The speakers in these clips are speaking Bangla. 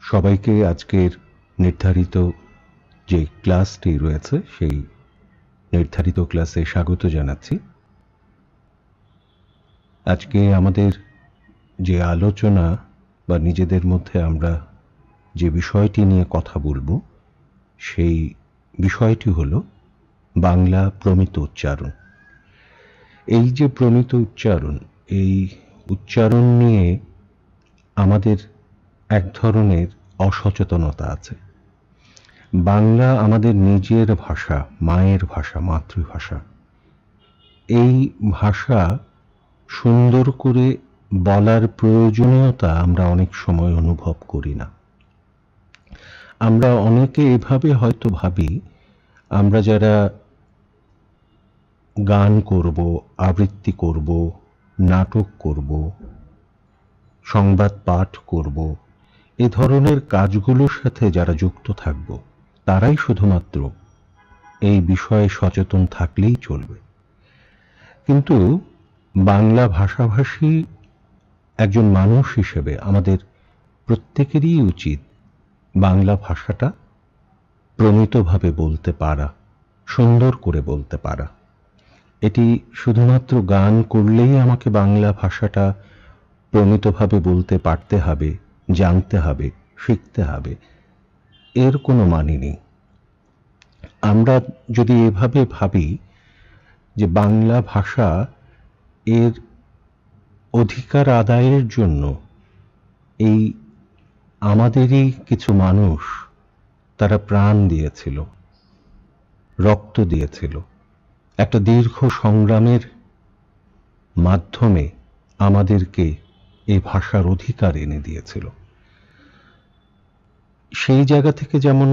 সবাইকে আজকের নির্ধারিত যে ক্লাসটি রয়েছে সেই নির্ধারিত ক্লাসে স্বাগত জানাচ্ছি। আজকে আমাদের যে আলোচনা বা নিজেদের মধ্যে আমরা যে বিষয়টি নিয়ে কথা বলবো সেই বিষয়টি হলো বাংলা প্রমিত উচ্চারণ। এই যে প্রমিত উচ্চারণ, এই উচ্চারণ নিয়ে আমাদের এক ধরনের অসচেতনতা আছে। বাংলা আমাদের নিজের ভাষা, মায়ের ভাষা, মাতৃভাষা। এই ভাষা সুন্দর করে বলার প্রয়োজনীয়তা আমরা অনেক সময় অনুভব করি না। আমরা অনেকে এভাবে হয়তো ভাবি, আমরা যারা গান করব, আবৃত্তি করব, নাটক করব, সংবাদ পাঠ করব, এ ধরনের কাজগুলোর সাথে যারা যুক্ত থাকব, তারাই শুধুমাত্র এই বিষয়ে সচেতন থাকলেই চলবে। কিন্তু বাংলা ভাষাভাষী একজন মানুষ হিসেবে আমাদের প্রত্যেকেরই উচিত বাংলা ভাষাটা প্রমিতভাবে বলতে পারা, সুন্দর করে বলতে পারা। এটি শুধুমাত্র গান করলেই আমাকে বাংলা ভাষাটা প্রমিতভাবে বলতে পারতে হবে, জানতে হবে, শিখতে হবে, এর কোনো মানে নেই। আমরা যদি এভাবে ভাবি যে বাংলা ভাষা এর অধিকার আদায়ের জন্য এই আমাদেরই কিছু মানুষ তারা প্রাণ দিয়েছিল, রক্ত দিয়েছিল, একটা দীর্ঘ সংগ্রামের মাধ্যমে আমাদেরকে এই ভাষার অধিকার এনে দিয়েছিল, সেই জায়গা থেকে যেমন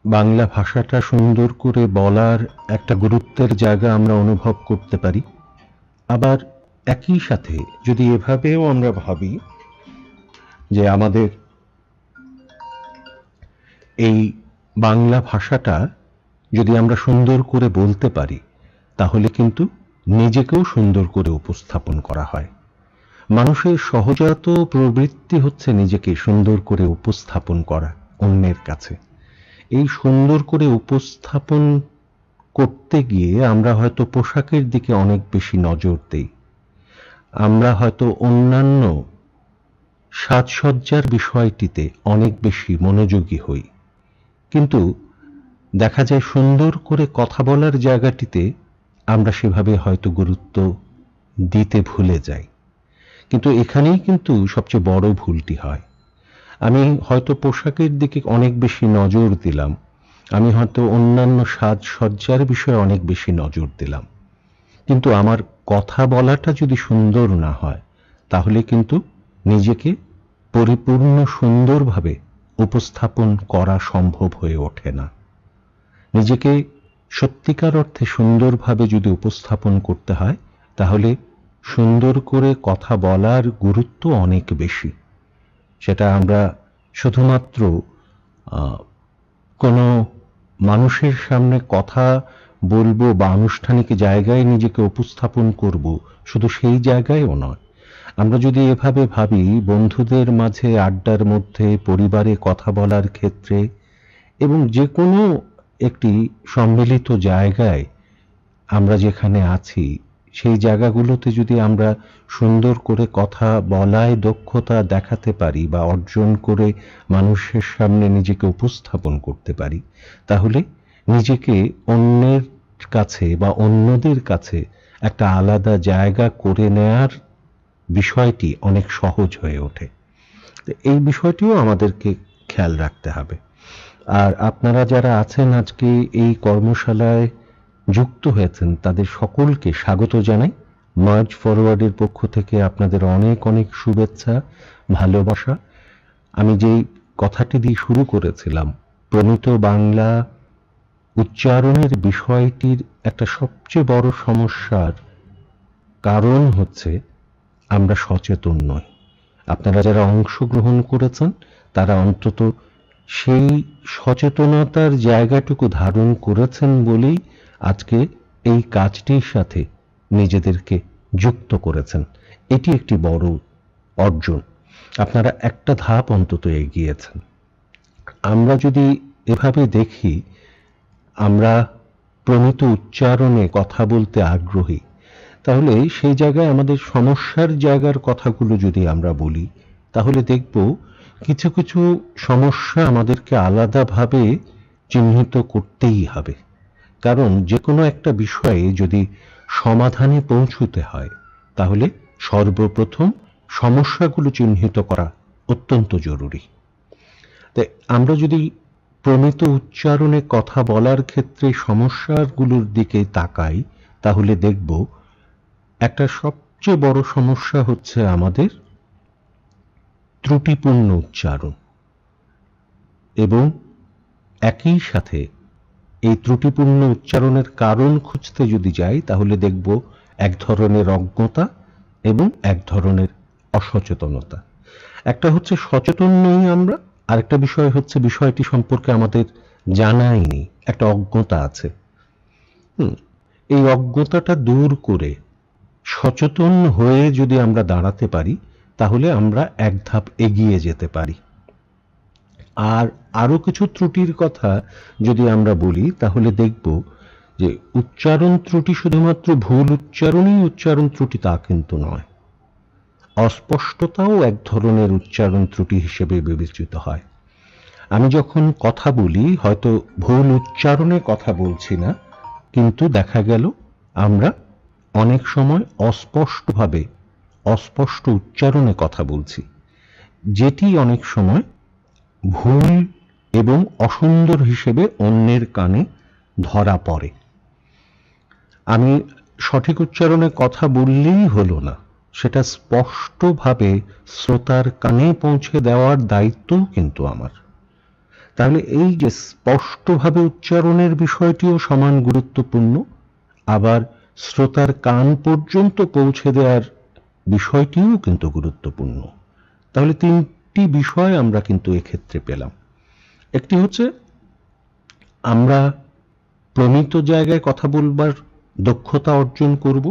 বাংলা ভাষাটা সুন্দর করে বলার একটা গুরুত্বের জায়গা আমরা অনুভব করতে পারি, আবার একই সাথে যদি এভাবেও আমরা ভাবি যে আমাদের এই বাংলা ভাষাটা যদি আমরা সুন্দর করে বলতে পারি, তাহলে কিন্তু নিজেকেও সুন্দর করে উপস্থাপন করা হয়। মানুষের সহজাত প্রবৃত্তি হচ্ছে নিজেকে সুন্দর করে উপস্থাপন করা অন্যের কাছে। এই সুন্দর করে উপস্থাপন করতে গিয়ে আমরা হয়তো পোশাকের দিকে অনেক বেশি নজর দেই, আমরা হয়তো অন্যান্য সাজসজ্জার বিষয়টিতে অনেক বেশি মনোযোগী হই, কিন্তু দেখা যায় সুন্দর করে কথা বলার জায়গাটিতে আমরা সেভাবে হয়তো গুরুত্ব দিতে ভুলে যাই। কিন্তু এখানেই কিন্তু সবচেয়ে বড় ভুলটি হয়। আমি হয়তো পোশাকের দিকে অনেক বেশি নজর দিলাম, আমি হয়তো অন্যান্য সাজসজ্জার বিষয়ে অনেক বেশি নজর দিলাম, কিন্তু আমার কথা বলাটা যদি সুন্দর না হয়, তাহলে কিন্তু নিজেকে পরিপূর্ণ সুন্দরভাবে উপস্থাপন করা সম্ভব হয়ে ওঠে না। নিজেকে সত্যিকার অর্থে সুন্দরভাবে যদি উপস্থাপন করতে হয়, তাহলে সুন্দর করে কথা বলার গুরুত্ব অনেক বেশি। সেটা আমরা শুধুমাত্র কোনো মানুষের সামনে কথা বলবো বা আনুষ্ঠানিক জায়গায় নিজেকে উপস্থাপন করব, শুধু সেই জায়গায়ও নয়। আমরা যদি এভাবে ভাবি, বন্ধুদের মাঝে আড্ডার মধ্যে, পরিবারে কথা বলার ক্ষেত্রে এবং যে কোনো একটি সম্মিলিত জায়গায় আমরা যেখানে আছি, সেই জায়গাগুলোতে যদি আমরা সুন্দর করে কথা বলায় দক্ষতা দেখাতে পারি বা অর্জন করে মানুষের সামনে নিজেকে উপস্থাপন করতে পারি, তাহলে নিজেকে অন্যের কাছে বা অন্যদের কাছে একটা আলাদা জায়গা করে নেয়ার বিষয়টি অনেক সহজ হয়ে ওঠে। এই বিষয়টিও আমাদেরকে খেয়াল রাখতে হবে। আর আপনারা যারা আছেন আজকে এই কর্মশালায় যুক্ত হয়েছেন, তাদের সকলকে স্বাগত জানাই। মার্জ ফরওয়ার্ডের পক্ষ থেকে আপনাদের অনেক অনেক শুভেচ্ছা, ভালোবাসা। আমি যেই কথাটি দিয়ে শুরু করেছিলাম, প্রমিত বাংলা উচ্চারণের বিষয়টির একটা সবচেয়ে বড় সমস্যার কারণ হচ্ছে আমরা সচেতন নই। আপনারা যারা অংশগ্রহণ করেছেন, তারা অন্তত সেই সচেতনতার জায়গাটুকু ধারণ করেছেন বলেই আজকে এই কাজটির সাথে নিজেদেরকে যুক্ত করেছেন। এটি একটি বড় অর্জন। আপনারা একটা ধাপ অন্তত এগিয়েছেন। আমরা যদি এভাবে দেখি, আমরা প্রমিত উচ্চারণে কথা বলতে আগ্রহী, তাহলে সেই জায়গায় আমাদের সমস্যার জায়গার কথাগুলো যদি আমরা বলি, তাহলে দেখব কিছু কিছু সমস্যা আমাদেরকে আলাদাভাবে চিহ্নিত করতেই হবে। কারণ যে কোনো একটা বিষয়ে যদি সমাধানে পৌঁছতে হয়, তাহলে সর্বপ্রথম সমস্যাগুলো চিহ্নিত করা অত্যন্ত জরুরি। তাই আমরা যদি প্রমিত উচ্চারণে কথা বলার ক্ষেত্রে সমস্যাগুলোর দিকে তাকাই, তাহলে দেখব একটা সবচেয়ে বড় সমস্যা হচ্ছে আমাদের ত্রুটিপূর্ণ উচ্চারণ। এবং একই সাথে এই ত্রুটিপূর্ণ উচ্চারণের কারণ খুঁজতে যদি যাই, তাহলে দেখব এক ধরনের অজ্ঞতা এবং এক ধরনের অসচেতনতা। একটা হচ্ছে সচেতন নই আমরা, আরেকটা বিষয় হচ্ছে বিষয়টি সম্পর্কে আমাদের জানাই নেই, একটা অজ্ঞতা আছে। এই অজ্ঞতাটা দূর করে সচেতন হয়ে যদি আমরা দাঁড়াতে পারি, তাহলে আমরা এক ধাপ এগিয়ে যেতে পারি। আর আরো কিছু ত্রুটির কথা যদি আমরা বলি, তাহলে দেখব যে উচ্চারণ ত্রুটি শুধুমাত্র ভুল উচ্চারণই উচ্চারণ ত্রুটি তা কিন্তু নয়। অস্পষ্টতাও এক ধরনের উচ্চারণ ত্রুটি হিসেবে বিবেচিত হয়। আমি যখন কথা বলি, হয়তো ভুল উচ্চারণে কথা বলছি না, কিন্তু দেখা গেল আমরা অনেক সময় অস্পষ্টভাবে অস্পষ্ট উচ্চারণে কথা বলছি, যেটি অনেক সময় ভুল এবং অসুন্দর হিসেবে অন্যের কানে ধরা পড়ে। আমি সঠিক উচ্চারণে কথা বললেই হলো না, সেটা স্পষ্টভাবে শ্রোতার কানে পৌঁছে দেওয়ার দায়িত্বও কিন্তু আমার। তাহলে এই যে স্পষ্টভাবে উচ্চারণের বিষয়টিও সমান গুরুত্বপূর্ণ, আবার শ্রোতার কান পর্যন্ত পৌঁছে দেওয়ার বিষয়টিও কিন্তু গুরুত্বপূর্ণ। তাহলে তিনটি বিষয় আমরা কিন্তু এক্ষেত্রে পেলাম। একটি হচ্ছে আমরা প্রমিত জায়গায় কথা বলবার দক্ষতা অর্জন করব।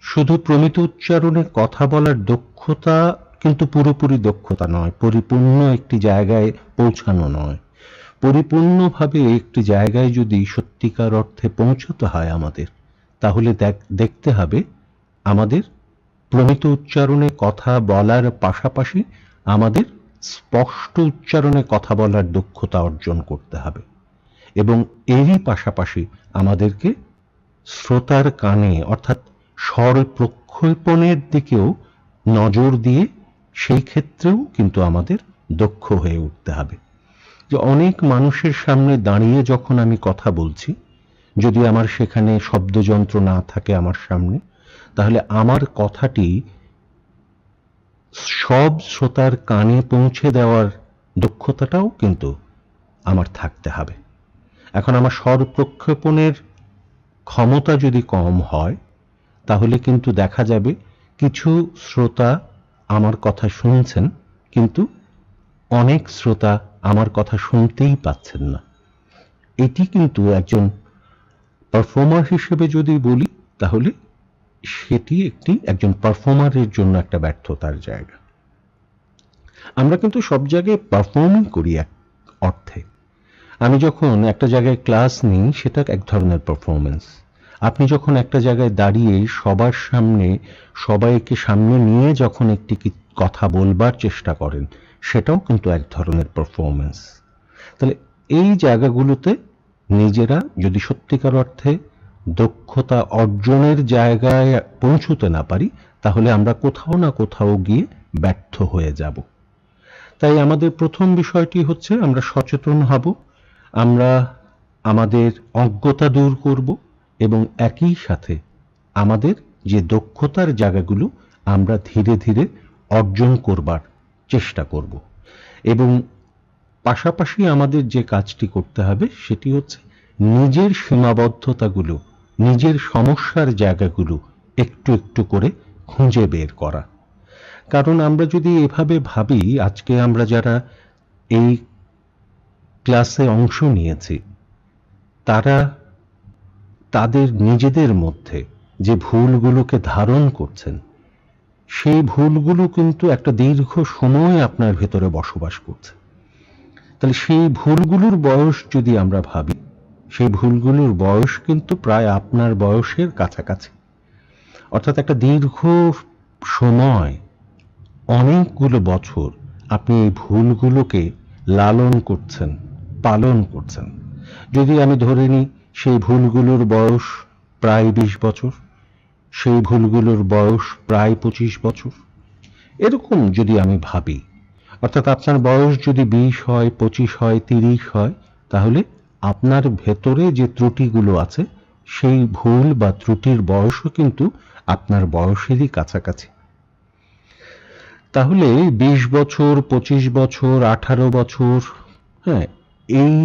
শুধু প্রমিত উচ্চারণে কথা বলার দক্ষতা কিন্তু পুরোপুরি দক্ষতা নয়, পরিপূর্ণ একটি জায়গায় পৌঁছানো নয়। পরিপূর্ণভাবে একটি জায়গায় যদি সত্যিকার অর্থে পৌঁছতে হয় আমাদের, তাহলে দেখতে হবে আমাদের প্রমিত উচ্চারণে কথা বলার পাশাপাশি আমাদের স্পষ্ট উচ্চারণে কথা বলার দক্ষতা অর্জন করতে হবে। এবং এরই পাশাপাশি আমাদেরকে শ্রোতার কানে অর্থাৎ স্বর প্রক্ষেপণের দিকেও নজর দিয়ে সেই ক্ষেত্রেও কিন্তু আমাদের দক্ষ হয়ে উঠতে হবে। যে অনেক মানুষের সামনে দাঁড়িয়ে যখন আমি কথা বলছি, যদি আমার সেখানে শব্দযন্ত্র না থাকে আমার সামনে, তাহলে আমার কথাটি সব শ্রোতার কানে পৌঁছে দেওয়ার দক্ষতাটাও কিন্তু আমার থাকতে হবে। এখন আমার স্বর প্রক্ষেপণের ক্ষমতা যদি কম হয়, তাহলে কিন্তু দেখা যাবে কিছু শ্রোতা আমার কথা শুনছেন, কিন্তু অনেক শ্রোতা আমার কথা শুনতেই পাচ্ছেন না। এটি কিন্তু একজন পারফর্মার হিসেবে যদি বলি, তাহলে সেটি একজন পারফর্মারের জন্য একটা ব্যর্থতার জায়গা। আমরা কিন্তু সব জায়গায় পারফর্মিং করি এক অর্থে। আমি যখন একটা জায়গায় ক্লাস নিই, সেটা এক ধরনের পারফরমেন্স। আপনি যখন একটা জায়গায় দাঁড়িয়ে সবার সামনে সবাইকে সামনে নিয়ে যখন একটি কথা বলবার চেষ্টা করেন, সেটাও কিন্তু এক ধরনের পারফরমেন্স। তাহলে এই জায়গাগুলোতে নিজেরা যদি সত্যিকার অর্থে দক্ষতা অর্জনের জায়গায় পৌঁছতে না পারি, তাহলে আমরা কোথাও না কোথাও গিয়ে ব্যর্থ হয়ে যাব। তাই আমাদের প্রথম বিষয়টি হচ্ছে আমরা সচেতন হব, আমরা আমাদের অজ্ঞতা দূর করব এবং একই সাথে আমাদের যে দক্ষতার জায়গাগুলো আমরা ধীরে ধীরে অর্জন করবার চেষ্টা করব। এবং পাশাপাশি আমাদের যে কাজটি করতে হবে সেটি হচ্ছে নিজের সীমাবদ্ধতাগুলো, নিজের সমস্যার জায়গাগুলো একটু একটু করে খুঁজে বের করা। কারণ আমরা যদি এভাবে ভাবি, আজকে আমরা যারা এই ক্লাসে অংশ নিয়েছি, তারা তাদের নিজেদের মধ্যে যে ভুলগুলোকে ধারণ করছেন, সেই ভুলগুলো কিন্তু একটা দীর্ঘ সময় আপনার ভেতরে বসবাস করছে। তাহলে সেই ভুলগুলোর বয়স যদি আমরা ভাবি, সেই ভুলগুলোর বয়স কিন্তু প্রায় আপনার বয়সের কাছাকাছি। অর্থাৎ একটা দীর্ঘ সময়, অনেকগুলো বছর আপনি এই ভুলগুলোকে লালন করছেন, পালন করছেন। যদি আমি ধরে নিই সেই ভুলগুলোর বয়স প্রায় 20 বছর, সেই ভুলগুলোর বয়স প্রায় 25 বছর, এরকম যদি আমি ভাবি, অর্থাৎ আপনার বয়স যদি 20 হয়, 25 হয়, 30 হয়, তাহলে আপনার ভেতরে যে ত্রুটিগুলো আছে সেই ভুল বা ত্রুটির বয়সও কিন্তু আপনার বয়সেরই কাছাকাছি। তাহলে 20 বছর, 25 বছর, 18 বছর, হ্যাঁ, এই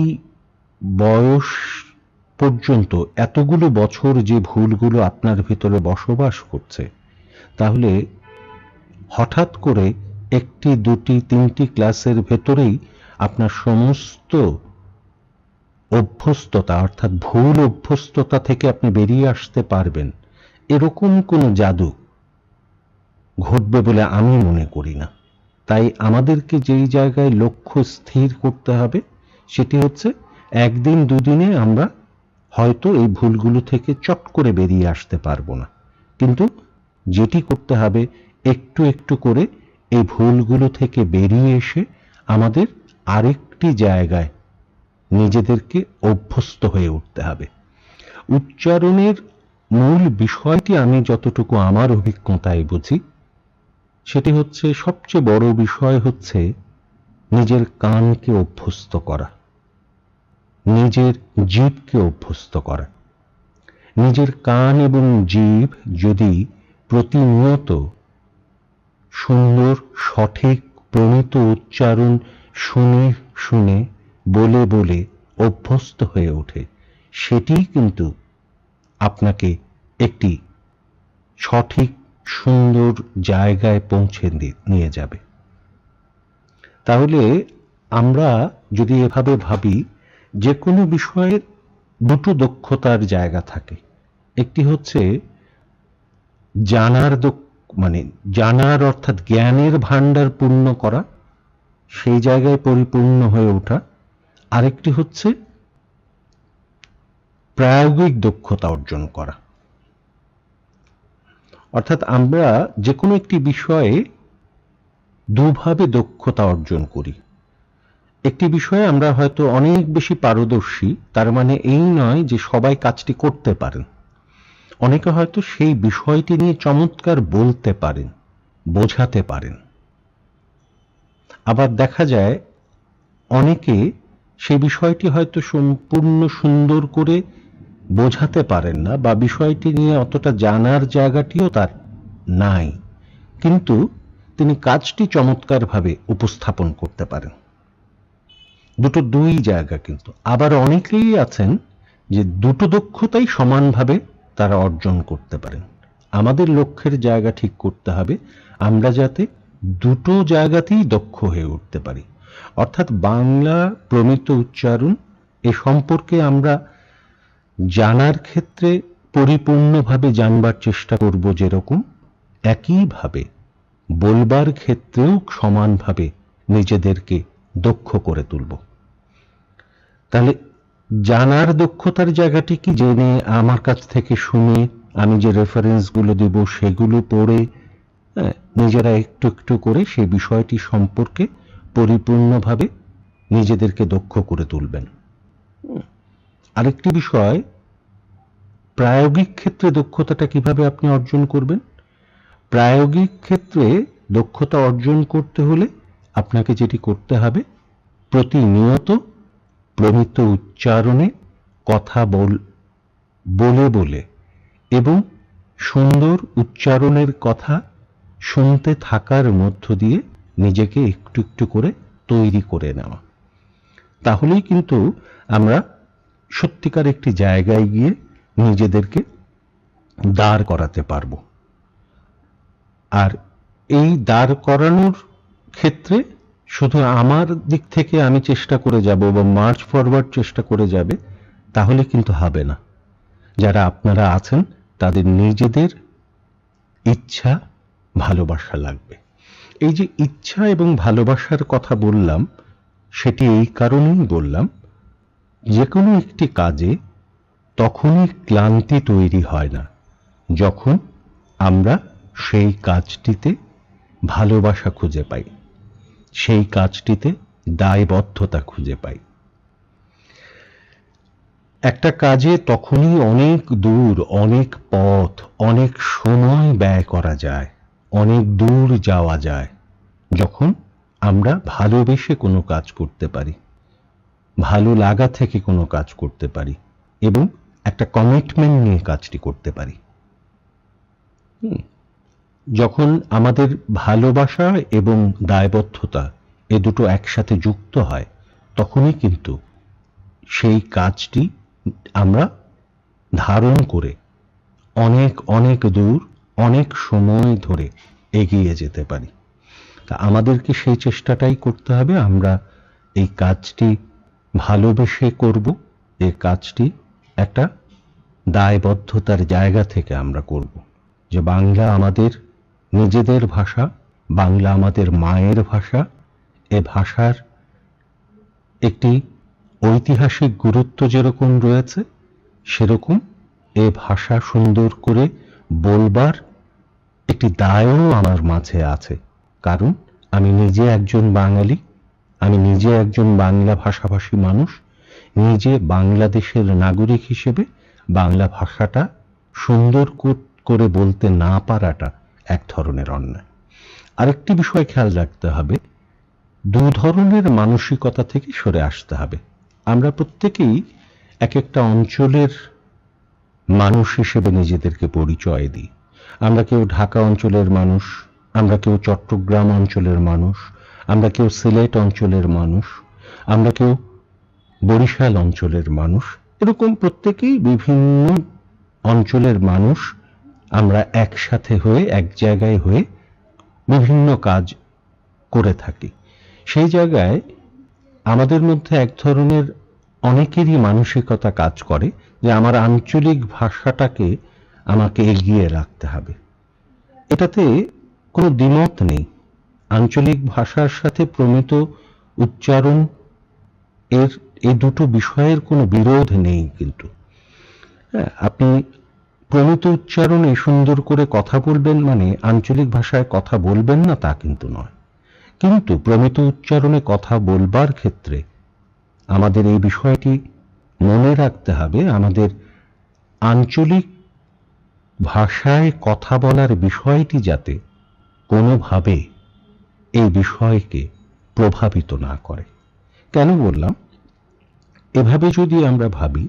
বয়স পর্যন্ত এতগুলো বছর যে ভুলগুলো আপনার ভিতরে বসবাস করছে, তাহলে হঠাৎ করে একটি, দুটি, তিনটি ক্লাসের ভেতরেই আপনার সমস্ত অভ্যস্ততা, অর্থাৎ ভুল অভ্যস্ততা থেকে আপনি বেরিয়ে আসতে পারবেন, এরকম কোনো জাদু ঘটবে বলে আমি মনে করি না। তাই আমাদেরকে যেই জায়গায় লক্ষ্য স্থির করতে হবে সেটি হচ্ছে, একদিন দুদিনে আমরা হয়তো এই ভুলগুলো থেকে চট করে বেরিয়ে আসতে পারবো না, কিন্তু যেটি করতে হবে, একটু একটু করে এই ভুলগুলো থেকে বেরিয়ে এসে আমাদের আরেকটি জায়গায় নিজেদেরকে অভ্যস্ত হয়ে উঠতে হবে। উচ্চারণের মূল বিষয়টি আমি যতটুকু আমার অভিজ্ঞতায় বুঝি, সেটি হচ্ছে, সবচেয়ে বড় বিষয় হচ্ছে নিজের কানকে অভ্যস্ত করা, নিজের জিভকে অভ্যস্ত করা। নিজের কান এবং জিভ যদি প্রতিনিয়ত সুন্দর, সঠিক, প্রমিত উচ্চারণ শুনে শুনে, বলে বলে অভ্যস্ত হয়ে ওঠে, সেটি কিন্তু আপনাকে একটি সঠিক সুন্দর জায়গায় পৌঁছে নিয়ে যাবে। তাহলে আমরা যদি এভাবে ভাবি, যে কোনো বিষয়ের দুটো দক্ষতার জায়গা থাকে। একটি হচ্ছে জানার অর্থাৎ জ্ঞানের ভান্ডার পূর্ণ করা, সেই জায়গায় পরিপূর্ণ হয়ে ওঠা। আরেকটি হচ্ছে প্রায়োগিক দক্ষতা অর্জন করা। অর্থাৎ আমরা যে কোনো একটি বিষয়ে দুভাবে দক্ষতা অর্জন করি। একটি বিষয়ে আমরা হয়তো অনেক বেশি পারদর্শী, তার মানে এই নয় যে সবাই কাজটি করতে পারেন। অনেকে হয়তো সেই বিষয়টি নিয়ে চমৎকার বলতে পারেন, বোঝাতে পারেন। আবার দেখা যায় অনেকে সেই বিষয়টি হয়তো সম্পূর্ণ সুন্দর করে বোঝাতে পারেন না, বা বিষয়টি নিয়ে অতটা জানার জায়গাটিও তার নাই, কিন্তু তিনি কাজটি চমৎকারভাবে উপস্থাপন করতে পারেন। দুই জায়গা কিন্তু। আবার অনেকেই আছেন যে দুটো দক্ষতাই সমানভাবে তারা অর্জন করতে পারেন। আমাদের লক্ষ্যের জায়গা ঠিক করতে হবে, আমরা যাতে দুটো জায়গাতেই দক্ষ হয়ে উঠতে পারি। অর্থাৎ বাংলা প্রমিত উচ্চারণ এ সম্পর্কে আমরা জানার ক্ষেত্রে পরিপূর্ণভাবে জানবার চেষ্টা করব, যেরকম একইভাবে বলবার ক্ষেত্রেও সমানভাবে নিজেদেরকে দক্ষ করে তুলব। তাহলে জানার দক্ষতার জায়গাটি কি, জেনে আমার কাছ থেকে শুনে আমি যে রেফারেন্সগুলো দেব সেগুলো পড়ে নিজেরা একটু একটু করে সেই বিষয়টি সম্পর্কে পরিপূর্ণভাবে নিজেদেরকে দক্ষ করে তুলবেন। আরেকটি বিষয়, প্রায়োগিক ক্ষেত্রে দক্ষতাটা কিভাবে আপনি অর্জন করবেন। প্রায়োগিক ক্ষেত্রে দক্ষতা অর্জন করতে হলে আপনাকে যেটি করতে হবে, প্রতিনিয়ত প্রমিত উচ্চারণে কথা বলে বলে এবং সুন্দর উচ্চারণের কথা শুনতে থাকার মধ্য দিয়ে নিজেকে একটু একটু করে তৈরি করে নেওয়া। তাহলেই কিন্তু আমরা সত্যিকার একটি জায়গায় গিয়ে নিজেদেরকে দাঁড় করাতে পারবো। আর এই দাঁড় করানোর ক্ষেত্রে শুধু আমার দিক থেকে আমি চেষ্টা করে যাব বা মার্চ ফরওয়ার্ড চেষ্টা করে যাবে, তাহলে কিন্তু হবে না। যারা আপনারা আছেন তাদের নিজেদের ইচ্ছা, ভালোবাসা লাগবে। এই যে ইচ্ছা এবং ভালোবাসার কথা বললাম, সেটি এই কারণেই বললাম, যে কোনো একটি কাজে তখনই ক্লান্তি তৈরি হয় না যখন আমরা সেই কাজটিতে ভালোবাসা খুঁজে পাই, সেই কাজটিতে দায়বদ্ধতা খুঁজে পাই। একটা কাজে তখনই অনেক দূর, অনেক পথ, অনেক সময় ব্যয় করা যায়, অনেক দূর যাওয়া যায় যখন আমরা ভালোবেসে কোনো কাজ করতে পারি, ভালো লাগা থেকে কোনো কাজ করতে পারি এবং একটা কমিটমেন্ট নিয়ে কাজটি করতে পারি। যখন আমাদের ভালোবাসা এবং দায়বদ্ধতা এ দুটো একসাথে যুক্ত হয়, তখনই কিন্তু সেই কাজটি আমরা ধারণ করে অনেক অনেক দূর, অনেক সময় ধরে এগিয়ে যেতে পারি। তা আমাদেরকে সেই চেষ্টাটাই করতে হবে। আমরা এই কাজটি ভালোবেসে করব, এই কাজটি একটা দায়বদ্ধতার জায়গা থেকে আমরা করব, যে বাংলা আমাদের নিজেদের ভাষা, বাংলা আমাদের মায়ের ভাষা। এ ভাষার একটি ঐতিহাসিক গুরুত্ব যেরকম রয়েছে, সেরকম এ ভাষা সুন্দর করে বলবার একটি দায়ও আমার মাঝে আছে। কারণ আমি নিজে একজন বাঙালি, আমি নিজে একজন বাংলা ভাষাভাষী মানুষ, নিজে বাংলাদেশের নাগরিক হিসেবে বাংলা ভাষাটা সুন্দর করে বলতে না পারাটা এক ধরনের অন্যায়। আরেকটি বিষয় খেয়াল রাখতে হবে, দু ধরনের মানসিকতা থেকে সরে আসতে হবে। আমরা প্রত্যেকেই এক একটা অঞ্চলের মানুষ হিসেবে নিজেদেরকে পরিচয় দিই। আমরা কেউ ঢাকা অঞ্চলের মানুষ, আমরা কেউ চট্টগ্রাম অঞ্চলের মানুষ, আমরা কেউ সিলেট অঞ্চলের মানুষ, আমরা কেউ বরিশাল অঞ্চলের মানুষ। এরকম প্রত্যেকেই বিভিন্ন অঞ্চলের মানুষ আমরা একসাথে হয়ে, এক জায়গায় হয়ে বিভিন্ন কাজ করে থাকি। সেই জায়গায় আমাদের মধ্যে এক ধরনের অনেকেরই মানসিকতা কাজ করে যে আমার আঞ্চলিক ভাষাটাকে আমাকে এগিয়ে রাখতে হবে। এটাতে কোনো দ্বিমত নেই। আঞ্চলিক ভাষার সাথে প্রমিত উচ্চারণ এই দুটো বিষয়ের কোনো বিরোধ নেই। কিন্তু আপনি প্রমিত উচ্চারণে সুন্দর করে কথা বলবেন মানে আঞ্চলিক ভাষায় কথা বলবেন না তা কিন্তু নয়। কিন্তু প্রমিত উচ্চারণে কথা বলবার ক্ষেত্রে আমাদের এই বিষয়টি মনে রাখতে হবে, আমাদের আঞ্চলিক ভাষায় কথা বলার বিষয়টি যাতে কোনোভাবে এই বিষয়কে প্রভাবিত না করে। কেন বললাম? এভাবে যদি আমরা ভাবি,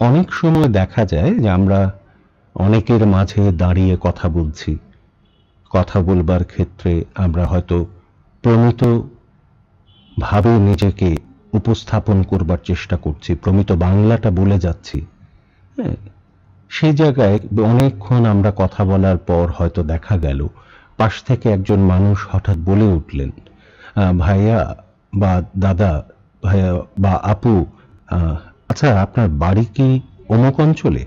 অনেক সময় দেখা যায় যে আমরা অনেকের মাঝে দাঁড়িয়ে কথা বলছি, কথা বলবার ক্ষেত্রে আমরা হয়তো প্রমিত ভাবে নিজেকে উপস্থাপন করবার চেষ্টা করছি, প্রমিত বাংলাটা বলে যাচ্ছি। সেই জায়গায় অনেকক্ষণ আমরা কথা বলার পর হয়তো দেখা গেল পাশ থেকে একজন মানুষ হঠাৎ বলে উঠলেন, ভাইয়া বা দাদা, ভাইয়া বা আপু, আচ্ছা আপনার বাড়ি কি অমুক অঞ্চলে,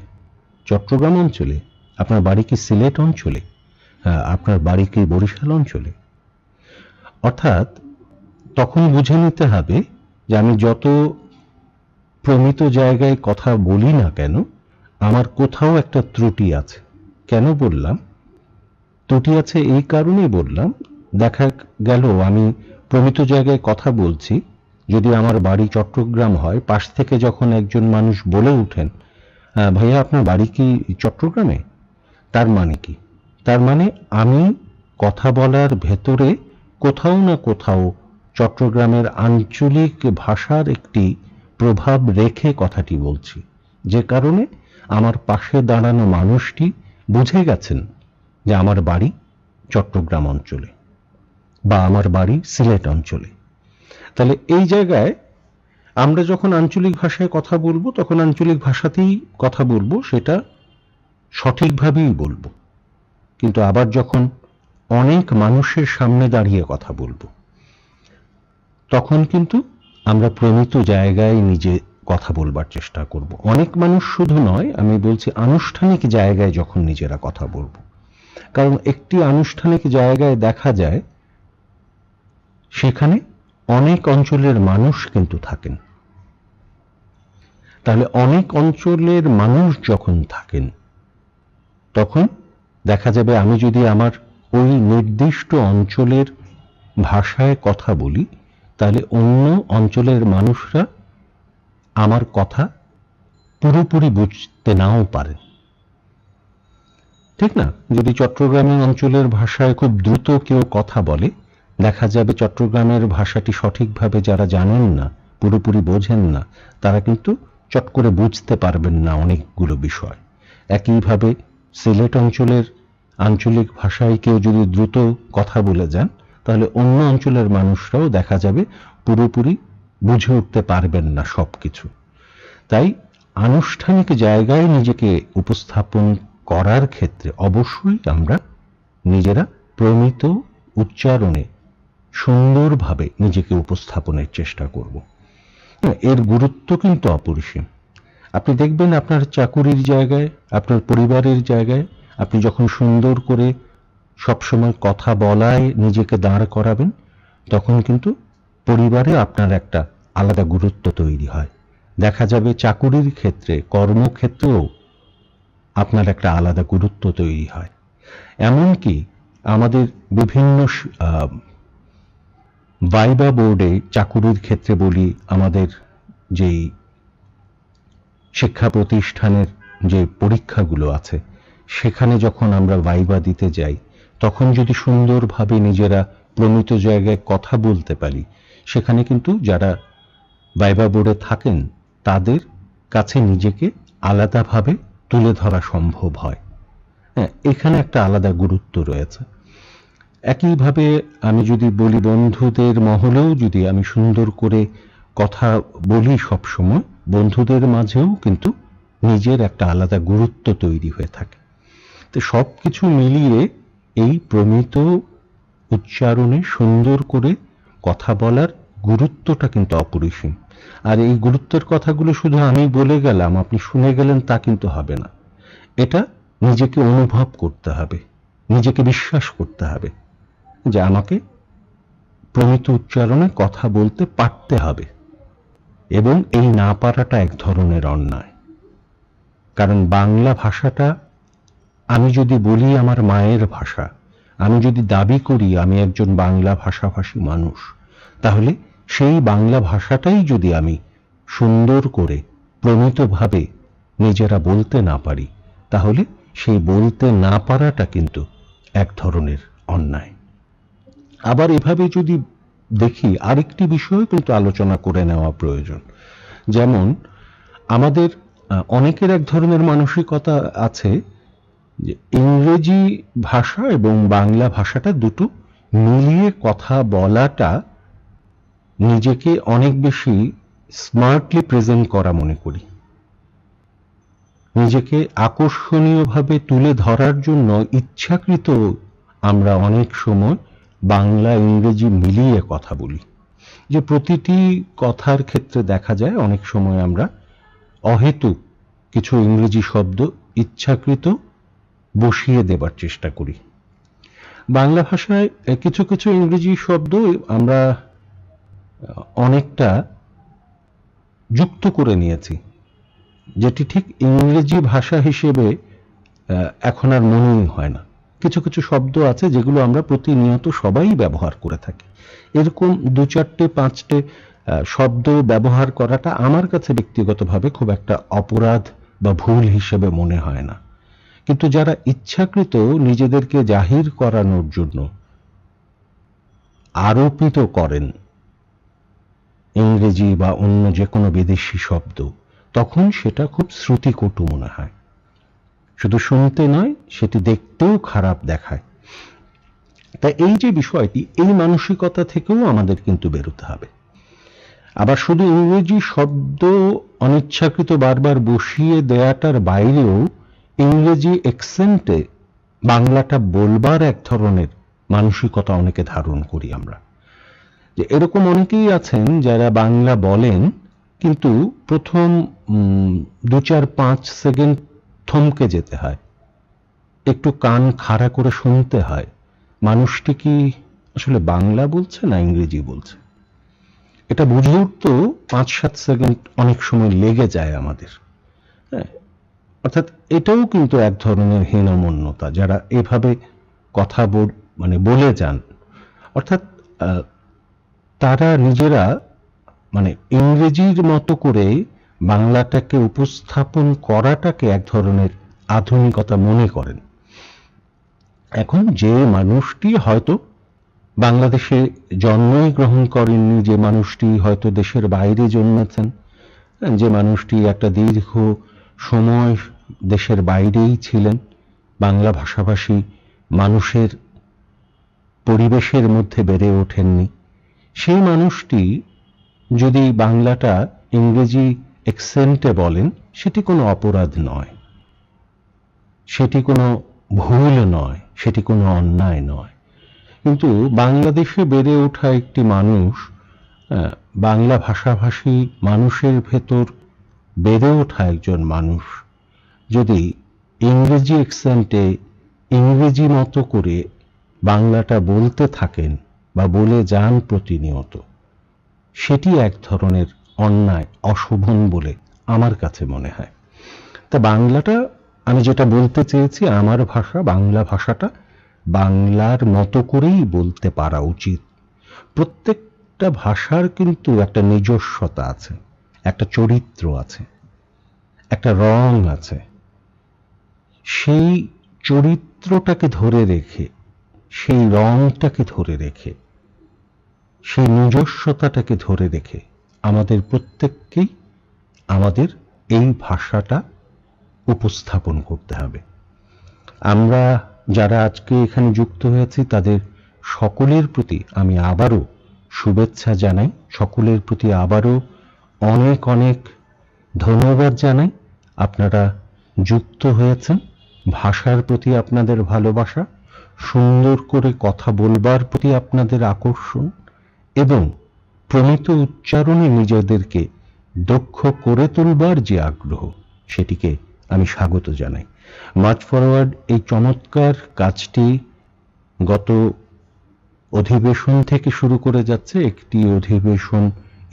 চট্টগ্রাম অঞ্চলে? আপনার বাড়ি কি সিলেট অঞ্চলে? আপনার বাড়ি কি বরিশাল অঞ্চলে? অর্থাৎ তখন বুঝে নিতে হবে যে আমি যত প্রমিত জায়গায় কথা বলি না কেন, আমার কোথাও একটা ত্রুটি আছে। কেন বললাম ত্রুটি আছে? এই কারণেই বললাম, দেখা গেল আমি প্রমিত জায়গায় কথা বলছি, যদি আমার বাড়ি চট্টগ্রাম হয়, পাশ থেকে যখন একজন মানুষ বলে উঠেন, ভাইয়া আপনার বাড়ি কি চট্টগ্রামে? তার মানে কি? তার মানে আমি কথা বলার ভেতরে কোথাও না কোথাও চট্টগ্রামের আঞ্চলিক ভাষার একটি প্রভাব রেখে কথাটি বলছি, যে কারণে আমার পাশে দাঁড়ানো মানুষটি বুঝে গেছেন যে আমার বাড়ি চট্টগ্রাম অঞ্চলে বা আমার বাড়ি সিলেট অঞ্চলে। তাহলে এই জায়গায় আমরা যখন আঞ্চলিক ভাষায় কথা বলবো তখন আঞ্চলিক ভাষাতেই কথা বলবো, সেটা সঠিকভাবেই বলবো। কিন্তু আবার যখন অনেক মানুষের সামনে দাঁড়িয়ে কথা বলবো তখন কিন্তু আমরা প্রমিত জায়গায় নিজে কথা বলবার চেষ্টা করব। অনেক মানুষ শুধু নয়, আমি বলছি আনুষ্ঠানিক জায়গায় যখন নিজেরা কথা বলবো। কারণ একটি আনুষ্ঠানিক জায়গায় দেখা যায় সেখানে অনেক অঞ্চলের মানুষ কিন্তু থাকেন। তাহলে অনেক অঞ্চলের মানুষ যখন থাকেন, তখন দেখা যাবে আমি যদি আমার ওই নির্দিষ্ট অঞ্চলের ভাষায় কথা বলি, তাহলে অন্য অঞ্চলের মানুষরা আমার কথা পুরোপুরি বুঝতে নাও পারে, ঠিক না? যদি চট্টগ্রামের অঞ্চলের ভাষায় খুব দ্রুত কেউ কথা বলে, দেখা যাবে চট্টগ্রামের ভাষাটি সঠিকভাবে যারা জানেন না, পুরোপুরি বোঝেন না, তারা কিন্তু চট করে বুঝতে পারবেন না অনেকগুলো বিষয়। একইভাবে সিলেট অঞ্চলের আঞ্চলিক ভাষায় কেউ যদি দ্রুত কথা বলে যান, তাহলে অন্য অঞ্চলের মানুষরাও দেখা যাবে পুরোপুরি বুঝে উঠতে পারবেন না সবকিছু। তাই আনুষ্ঠানিক জায়গায় নিজেকে উপস্থাপন করার ক্ষেত্রে অবশ্যই আমরা নিজেরা প্রমিত উচ্চারণে সুন্দরভাবে নিজেকে উপস্থাপনের চেষ্টা করব। এর গুরুত্ব কিন্তু অপরিসীম। আপনি দেখবেন আপনার চাকুরির জায়গায়, আপনার পরিবারের জায়গায় আপনি যখন সুন্দর করে সবসময় কথা বলায় নিজেকে দাঁড় করাবেন, তখন কিন্তু পরিবারে আপনার একটা আলাদা গুরুত্ব তৈরি হয়। দেখা যাবে চাকুরির ক্ষেত্রে, কর্মক্ষেত্রেও আপনার একটা আলাদা গুরুত্ব তৈরি হয়। এমনকি আমাদের বিভিন্ন ভাইবা বোর্ডে চাকুরির ক্ষেত্রে বলি, আমাদের যেই শিক্ষা প্রতিষ্ঠানের যে পরীক্ষাগুলো আছে, সেখানে যখন আমরা ভাইবা দিতে যাই, তখন যদি সুন্দরভাবে নিজেরা প্রমিত জায়গায় কথা বলতে পারি, সেখানে কিন্তু যারা ভাইবা বোর্ডে থাকেন তাদের কাছে নিজেকে আলাদাভাবে তুলে ধরা সম্ভব হয়। হ্যাঁ, এখানে একটা আলাদা গুরুত্ব রয়েছে। একইভাবে আমি যদি বলি, বন্ধুদের মহলেও যদি আমি সুন্দর করে কথা বলি সবসময়, বন্ধুদের মাঝেও কিন্তু নিজের একটা আলাদা গুরুত্ব তৈরি হয়ে থাকে। তো সব কিছু মিলিয়ে এই প্রমিত উচ্চারণে সুন্দর করে কথা বলার গুরুত্বটা কিন্তু অপরিসীম। আর এই গুরুত্বের কথাগুলো শুধু আমি বলে গেলাম, আপনি শুনে গেলেন, তা কিন্তু হবে না। এটা নিজেকে অনুভব করতে হবে, নিজেকে বিশ্বাস করতে হবে যে আমাকে প্রমিত উচ্চারণে কথা বলতে পারতে হবে। এবং এই না পারাটা এক ধরনের অন্যায়। কারণ বাংলা ভাষাটা আমি যদি বলি আমার মায়ের ভাষা, আমি যদি দাবি করি আমি একজন বাংলা ভাষাভাষী মানুষ, তাহলে সেই বাংলা ভাষাটাই যদি আমি সুন্দর করে প্রমিতভাবে নিজেরা বলতে না পারি, তাহলে সেই বলতে না পারাটা কিন্তু এক ধরনের অন্যায়। আবার এভাবে যদি দেখি, আরেকটি বিষয় কিন্তু আলোচনা করে নেওয়া প্রয়োজন। যেমন আমাদের অনেকের এক ধরনের মানসিকতা আছে যে ইংরেজি ভাষা এবং বাংলা ভাষাটা দুটো মিলিয়ে কথা বলাটা নিজেকে অনেক বেশি স্মার্টলি প্রেজেন্ট করা মনে করি। নিজেকে আকর্ষণীয়ভাবে তুলে ধরার জন্য ইচ্ছাকৃত আমরা অনেক সময় বাংলা ইংরেজি মিলিয়ে কথা বলি। যে প্রতিটি কথার ক্ষেত্রে দেখা যায় অনেক সময় আমরা অহেতুক কিছু ইংরেজি শব্দ ইচ্ছাকৃত বসিয়ে দেবার চেষ্টা করি। বাংলা ভাষায় কিছু কিছু ইংরেজি শব্দ আমরা অনেকটা যুক্ত করে নিয়েছি, যেটি ঠিক ইংরেজি ভাষা হিসেবে এখন আর মনেই হয় না। কিছু কিছু শব্দ আছে যেগুলো আমরা প্রতিনিয়ত সবাই ব্যবহার করে থাকি। এরকম দু চারটে পাঁচটে শব্দ ব্যবহার করাটা আমার কাছে ব্যক্তিগতভাবে খুব একটা অপরাধ বা ভুল হিসেবে মনে হয় না। কিন্তু যারা ইচ্ছাকৃত নিজেদেরকে জাহির করানোর জন্য আরোপিত করেন ইংরেজি বা অন্য যে কোনো বিদেশি শব্দ, তখন সেটা খুব শ্রুতিকটু মনে হয়। শুধু শুনতে নয়, সেটি দেখতেও খারাপ দেখায়। তাই এই যে বিষয়টি, এই মানসিকতা থেকেও আমাদের কিন্তু বেরোতে হবে। আবার শুধু ইংরেজি শব্দ অনিচ্ছাকৃত বারবার বসিয়ে দেয়াটার বাইরেও ইংরেজি অ্যাকসেন্টে বাংলাটা বলবার এক ধরনের মানসিকতা অনেকে ধারণ করি আমরা। যে এরকম অনেকেই আছেন যারা বাংলা বলেন, কিন্তু প্রথম 2-4-5 সেকেন্ড থমকে যেতে হয়, একটু কান খাড়া করে শুনতে হয় মানুষটি কি আসলে বাংলা বলছে না ইংরেজি বলছে। এটা বুঝে উঠতে 5-7 সেকেন্ড অনেক সময় লেগে যায় আমাদের। হ্যাঁ, অর্থাৎ এটাও কিন্তু এক ধরনের হীনমন্যতা, যারা এভাবে কথা বলে যান। অর্থাৎ তারা নিজেরা ইংরেজির মতো করে বাংলাটাকে উপস্থাপন করাটাকে এক ধরনের আধুনিকতা মনে করেন। এখন যে মানুষটি হয়তো বাংলাদেশে জন্মই গ্রহণ করেননি, যে মানুষটি হয়তো দেশের বাইরে জন্মেছেন, যে মানুষটি একটা দীর্ঘ সময় দেশের বাইরেই ছিলেন, বাংলা ভাষাভাষী মানুষের পরিবেশের মধ্যে বেড়ে ওঠেননি, সেই মানুষটি যদি বাংলাটা ইংরেজি অ্যাকসেন্টে বলেন, সেটি কোনো অপরাধ নয়, সেটি কোনো ভুল নয়, সেটি কোনো অন্যায় নয়। কিন্তু বাংলাদেশে বেড়ে ওঠা একটি মানুষ, বাংলা ভাষাভাষী মানুষের ভেতর বেড়ে ওঠা একজন মানুষ যদি ইংরেজি অ্যাকসেন্টে ইংরেজি মতো করে বাংলাটা বলতে থাকেন বা বলে যান প্রতিনিয়ত, সেটি এক ধরনের অন্যায়, অশোভন বলে আমার কাছে মনে হয়। তা বাংলাটা, আমি যেটা বলতে চেয়েছি, আমার ভাষা বাংলা ভাষাটা বাংলার মতো করেই বলতে পারা উচিত। প্রত্যেকটা ভাষার কিন্তু একটা নিজস্বতা আছে, একটা চরিত্র আছে, একটা রং আছে। সেই চরিত্রটাকে ধরে রেখে, সেই রংটাকে ধরে রেখে, সেই নিজস্বতাটাকে ধরে রেখে আমাদের প্রত্যেককেই আমাদের এই ভাষাটা উপস্থাপন করতে হবে। আমরা যারা আজকে এখানে যুক্ত হয়েছি তাদের সকলের প্রতি আমি আবারও শুভেচ্ছা জানাই, সকলের প্রতি আবারও অনেক অনেক ধন্যবাদ জানাই। আপনারা যুক্ত হয়েছেন, ভাষার প্রতি আপনাদের ভালোবাসা, সুন্দর করে কথা বলবার প্রতি আপনাদের আকর্ষণ এবং প্রমিত উচ্চারণে নিজেদেরকে দক্ষ করে তুলবার যে আগ্রহ, সেটিকে আমি স্বাগত জানাই। মার্চ ফরওয়ার্ড এই চমৎকার কাজটি গত অধিবেশন থেকে শুরু করে যাচ্ছে। একটি অধিবেশন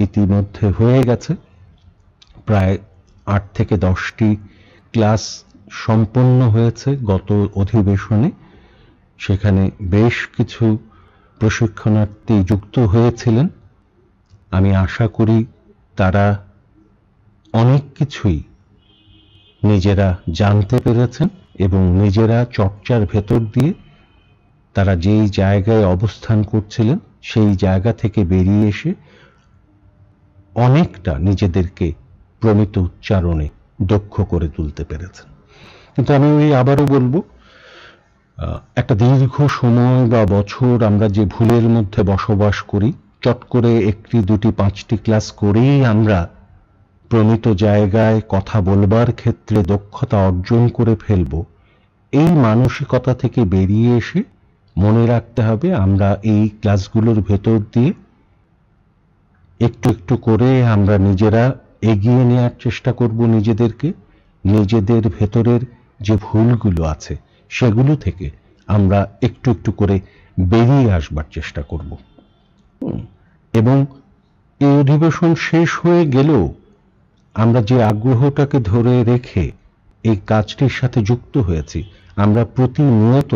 ইতিমধ্যে হয়ে গেছে, প্রায় 8 থেকে 10টি ক্লাস সম্পন্ন হয়েছে গত অধিবেশনে। সেখানে বেশ কিছু প্রশিক্ষণার্থী যুক্ত হয়েছিলেন। আমি আশা করি তারা অনেক কিছুই নিজেরা জানতে পেরেছেন এবং নিজেরা চর্চার ভেতর দিয়ে তারা যেই জায়গায় অবস্থান করছিলেন সেই জায়গা থেকে বেরিয়ে এসে অনেকটা নিজেদেরকে প্রমিত উচ্চারণে দক্ষ করে তুলতে পেরেছেন। কিন্তু আমি আবারও বলবো, একটা দীর্ঘ সময় বা বছর আমরা যে ভুলের মধ্যে বসবাস করি, চট করে 1টি 2টি 5টি ক্লাস করেই আমরা প্রমিত জায়গায় কথা বলবার ক্ষেত্রে দক্ষতা অর্জন করে ফেলব, এই মানসিকতা থেকে বেরিয়ে এসে মনে রাখতে হবে আমরা এই ক্লাসগুলোর ভেতর দিয়ে একটু একটু করে আমরা নিজেরা এগিয়ে নেওয়ার চেষ্টা করব নিজেদেরকে। নিজেদের ভেতরের যে ভুলগুলো আছে সেগুলো থেকে আমরা একটু একটু করে বেরিয়ে আসবার চেষ্টা করব। এবং এই অধিবেশন শেষ হয়ে গেলেও আমরা যে আগ্রহটাকে ধরে রেখে এই কাজটির সাথে যুক্ত হয়েছি, আমরা প্রতিনিয়ত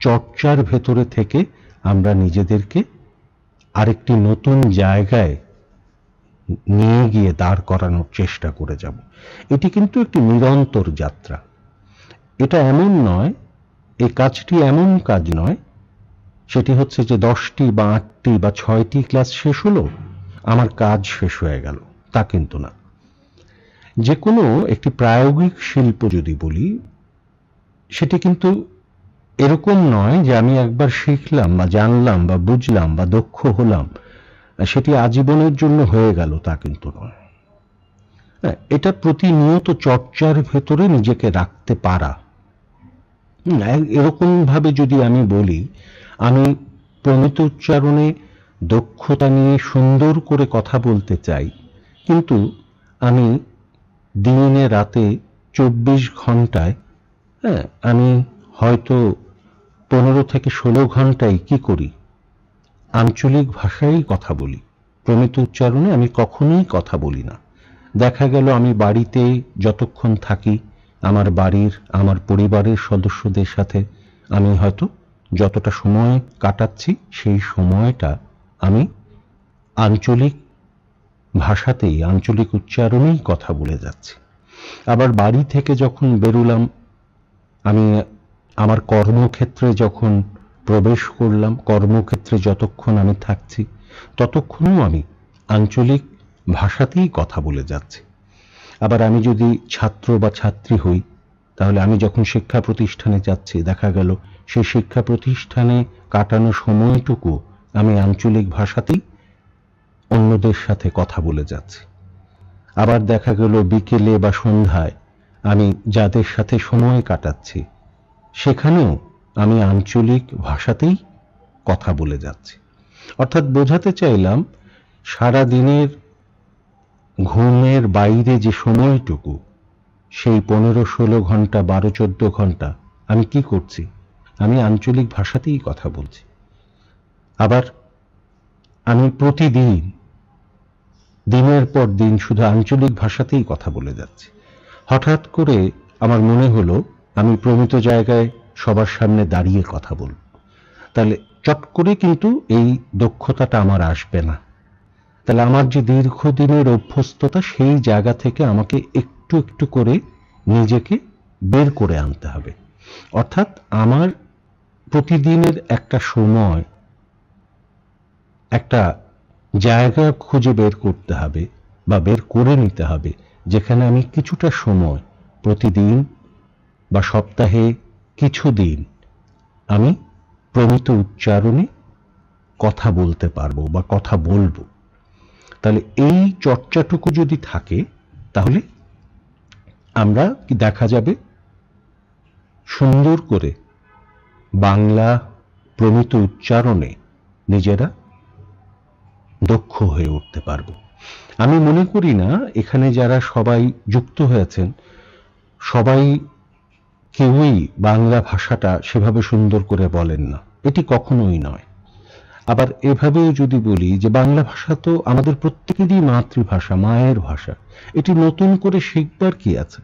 চর্চার ভেতরে থেকে আমরা নিজেদেরকে আরেকটি নতুন জায়গায় নিয়ে গিয়ে দাঁড় করানোর চেষ্টা করে যাব। এটি কিন্তু একটি নিরন্তর যাত্রা। এটা এমন নয়, এই কাজটি এমন কাজ নয় সেটি হচ্ছে যে 10টি বা 8টি বা 6টি ক্লাস শেষ হলো, আমার কাজ শেষ হয়ে গেল, তা কিন্তু না। যে কোনো একটি প্রায়োগিক শিল্প যদি বলি, সেটি কিন্তু এরকম নয় যে আমি একবার শিখলাম বা জানলাম বা বুঝলাম বা দক্ষ হলাম, সেটি আজীবনের জন্য হয়ে গেল, তা কিন্তু নয়। এটা প্রতিনিয়ত চর্চার ভেতরে নিজেকে রাখতে পারা। এরকম ভাবে যদি আমি বলি, আমি প্রমিত উচ্চারণে দক্ষতা নিয়ে সুন্দর করে কথা বলতে চাই, কিন্তু আমি দিনে রাতে 24 ঘন্টায় আমি হয়তো 15 থেকে 16 ঘন্টায় কি করি, আঞ্চলিক ভাষায় কথা বলি, প্রমিত উচ্চারণে আমি কখনোই কথা বলি না। দেখা গেল আমি বাড়িতে যতক্ষণ থাকি, আমার বাড়ির আমার পরিবারের সদস্যদের সাথে আমি হয়তো যতটা সময় কাটাচ্ছি সেই সময়টা আমি আঞ্চলিক ভাষাতেই, আঞ্চলিক উচ্চারণেই কথা বলে যাচ্ছি। আবার বাড়ি থেকে যখন বেরোলাম, আমি আমার কর্মক্ষেত্রে যখন প্রবেশ করলাম, কর্মক্ষেত্রে যতক্ষণ আমি থাকছি ততক্ষণও আমি আঞ্চলিক ভাষাতেই কথা বলে যাচ্ছি। আবার আমি যদি ছাত্র বা ছাত্রী হই, তাহলে আমি যখন শিক্ষা প্রতিষ্ঠানে যাচ্ছি, দেখা গেল সেই শিক্ষা প্রতিষ্ঠানে কাটানো সময়টুকু আমি আঞ্চলিক ভাষাতেই অন্যদের সাথে কথা বলে যাচ্ছি। আবার দেখা গেল বিকেলে বা সন্ধ্যায় আমি যাদের সাথে সময় কাটাচ্ছি সেখানেও আমি আঞ্চলিক ভাষাতেই কথা বলে যাচ্ছি। অর্থাৎ বোঝাতে চাইলাম, সারা দিনের ঘুমের বাইরে যে সময়টুকু, সেই 15-16 ঘন্টা, 12-14 ঘন্টা আমি কি করছি? আমি আঞ্চলিক ভাষাতেই কথা বলছি। আবার আমি প্রতিদিন দিনের পর দিন শুধু আঞ্চলিক ভাষাতেই কথা বলে যাচ্ছি। হঠাৎ করে আমার মনে হলো আমি প্রমিত জায়গায় সবার সামনে দাঁড়িয়ে কথা বলব, তাহলে চট করে কিন্তু এই দক্ষতাটা আমার আসবে না। তাহলে আমার যে দীর্ঘদিনের অভ্যস্ততা, সেই জায়গা থেকে আমাকে একটু একটু করে নিজেকে বের করে আনতে হবে। অর্থাৎ আমার প্রতিদিনের একটা সময়, একটা জায়গা খুঁজে বের করতে হবে বা বের করে নিতে হবে, যেখানে আমি কিছুটা সময় প্রতিদিন বা সপ্তাহে কিছুদিন আমি প্রমিত উচ্চারণে কথা বলতে পারবো বা কথা বলবো। তাহলে এই চর্চাটুকু যদি থাকে, তাহলে আমরা কি দেখা যাবে সুন্দর করে বাংলা প্রমিত উচ্চারণে নিজেরা দক্ষ হয়ে উঠতে পারবো। আমি মনে করি না এখানে যারা সবাই যুক্ত হয়েছেন সবাই কেউই বাংলা ভাষাটা সেভাবে সুন্দর করে বলেন না, এটি কখনোই নয়। আবার এভাবেও যদি বলি যে বাংলা ভাষা তো আমাদের প্রত্যেকেরই মাতৃভাষা, মায়ের ভাষা, এটি নতুন করে শিখবার কি আছে?